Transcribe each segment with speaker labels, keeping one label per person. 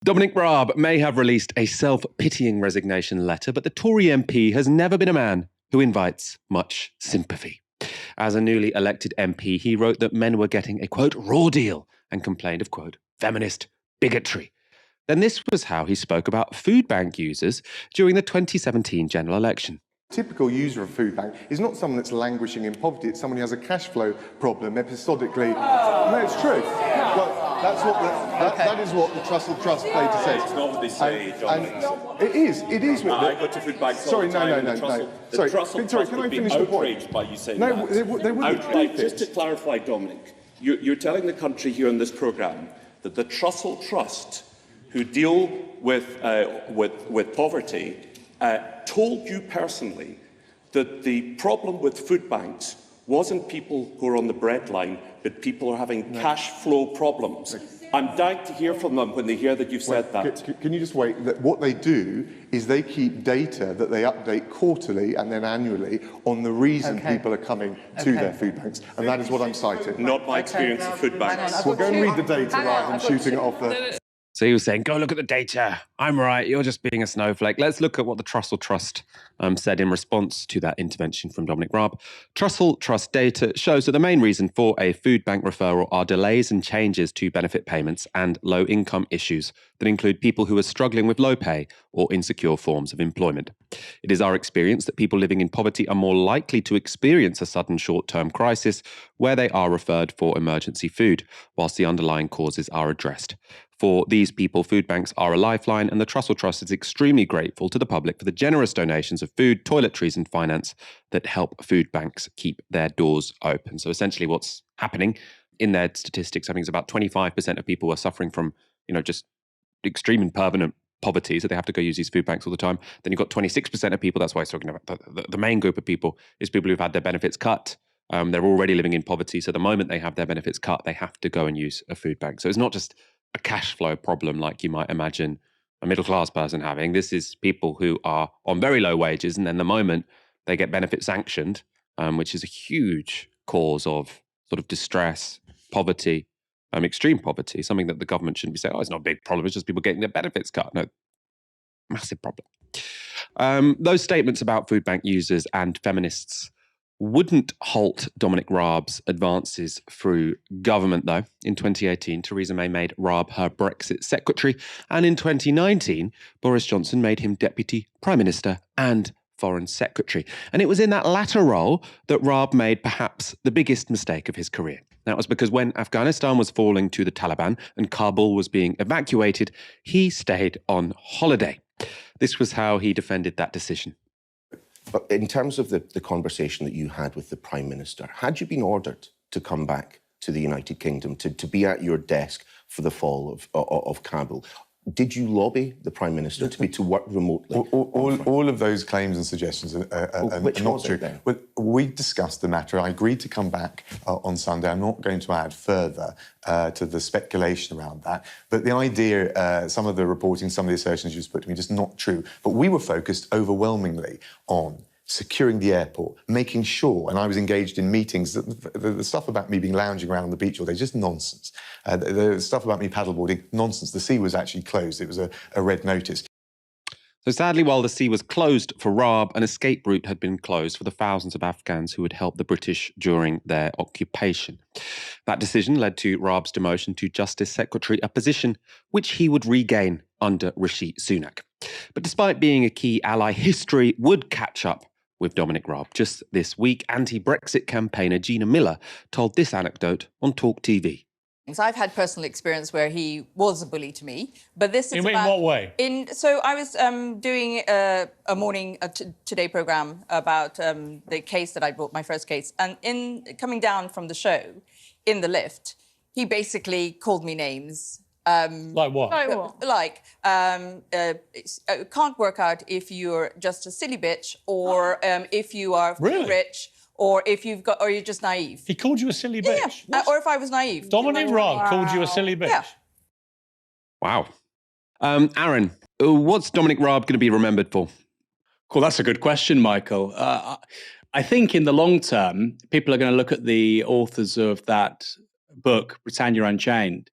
Speaker 1: Dominic Raab may have released a self-pitying resignation letter, but the Tory MP has never been a man who invites much sympathy. As a newly elected MP, he wrote that men were getting a, quote, raw deal and complained of, quote, feminist bigotry. Then this was how he spoke about food bank users during the 2017 general election.
Speaker 2: Typical user of food bank is not someone that's languishing in poverty, it's someone who has a cash flow problem episodically. No, it's true. Well, that is what the Trussell Trust data says.
Speaker 3: It's not what they say, Dominic.
Speaker 2: It is what
Speaker 3: I go to food banks all the time.
Speaker 2: Sorry,
Speaker 3: Trussell Trust
Speaker 2: can I
Speaker 3: would be
Speaker 2: finish the point?
Speaker 3: outraged by you saying
Speaker 2: No,
Speaker 3: that.
Speaker 2: they wouldn't.
Speaker 3: Outraged. Just to clarify, Dominic, you're telling the country here in this programme that the Trussell Trust, who deal with poverty, told you personally that the problem with food banks wasn't people who are on the breadline, but people who are having cash flow problems. I'm dying to hear from them when they hear that you've said that.
Speaker 2: Can you just wait? What they do is they keep data that they update quarterly and then annually on the reason people are coming to their food banks, and that is what I'm citing.
Speaker 3: Not my experience of food banks.
Speaker 2: Well, go and read the data rather than shooting it off the...
Speaker 1: So he was saying, go look at the data. I'm right. You're just being a snowflake. Let's look at what the Trussell Trust said in response to that intervention from Dominic Raab. Trussell Trust data shows that the main reason for a food bank referral are delays and changes to benefit payments and low income issues that include people who are struggling with low pay or insecure forms of employment. It is our experience that people living in poverty are more likely to experience a sudden short-term crisis where they are referred for emergency food, whilst the underlying causes are addressed. For these people, food banks are a lifeline, and the Trussell Trust is extremely grateful to the public for the generous donations of food, toiletries and finance that help food banks keep their doors open. So essentially what's happening in their statistics, I think it's about 25% of people are suffering from, just extreme and permanent poverty, so they have to go use these food banks all the time. Then you've got 26% of people, that's why he's talking about the main group of people, is people who've had their benefits cut. They're already living in poverty, so the moment they have their benefits cut, they have to go and use a food bank. So it's not just a cash flow problem like you might imagine a middle-class person having. This is people who are on very low wages, and then the moment they get benefit sanctioned, which is a huge cause of sort of distress, poverty, extreme poverty, something that the government shouldn't be saying, oh, it's not a big problem, it's just people getting their benefits cut. No, massive problem. Those statements about food bank users and feminists wouldn't halt Dominic Raab's advances through government, though. In 2018, Theresa May made Raab her Brexit secretary, and in 2019, Boris Johnson made him deputy prime minister and foreign secretary. And it was in that latter role that Raab made perhaps the biggest mistake of his career. That was because when Afghanistan was falling to the Taliban and Kabul was being evacuated, he stayed on holiday. This was how he defended that decision.
Speaker 4: But in terms of the conversation that you had with the Prime Minister, had you been ordered to come back to the United Kingdom, to be at your desk for the fall of Kabul, did you lobby the Prime Minister to work remotely?
Speaker 5: All of those claims and suggestions are not true. Well, we discussed the matter. I agreed to come back on Sunday. I'm not going to add further to the speculation around that. But the idea, some of the reporting, some of the assertions you just put to me, just not true. But we were focused overwhelmingly on securing the airport, making sure, and I was engaged in meetings, the stuff about me being lounging around on the beach all day, just nonsense. The stuff about me paddleboarding, nonsense. The sea was actually closed. It was a red notice.
Speaker 1: So sadly, while the sea was closed for Raab, an escape route had been closed for the thousands of Afghans who had helped the British during their occupation. That decision led to Raab's demotion to Justice Secretary, a position which he would regain under Rishi Sunak. But despite being a key ally, history would catch up with Dominic Raab. Just this week, anti-Brexit campaigner Gina Miller told this anecdote on Talk TV.
Speaker 6: So I've had personal experience where he was a bully to me, but this is
Speaker 7: in what way?
Speaker 6: So I was doing a morning Today programme about the case that I brought, my first case, and in coming down from the show in the lift, he basically called me names.
Speaker 7: Like what?
Speaker 6: Like can't work out if you're just a silly bitch or if you are rich. Or if or you're just naive.
Speaker 7: He called you a silly bitch?
Speaker 6: Yeah. Or if I was naive.
Speaker 7: Dominic Raab called you a silly bitch?
Speaker 6: Yeah.
Speaker 1: Wow. Aaron, what's Dominic Raab going to be remembered for?
Speaker 8: Cool, that's a good question, Michael. I think in the long term, people are going to look at the authors of that book, Britannia Unchained.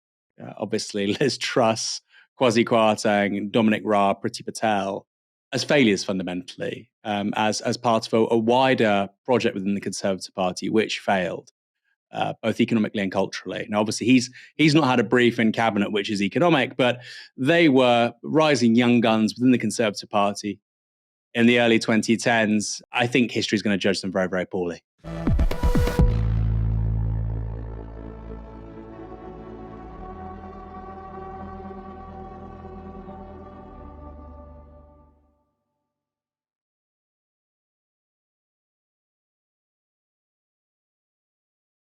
Speaker 8: Obviously, Liz Truss, Kwasi Kwarteng, Dominic Raab, Priti Patel as failures fundamentally, as part of a wider project within the Conservative Party, which failed. Both economically and culturally. Now, obviously, he's not had a brief in cabinet which is economic, but they were rising young guns within the Conservative Party in the early 2010s. I think history is going to judge them very, very poorly.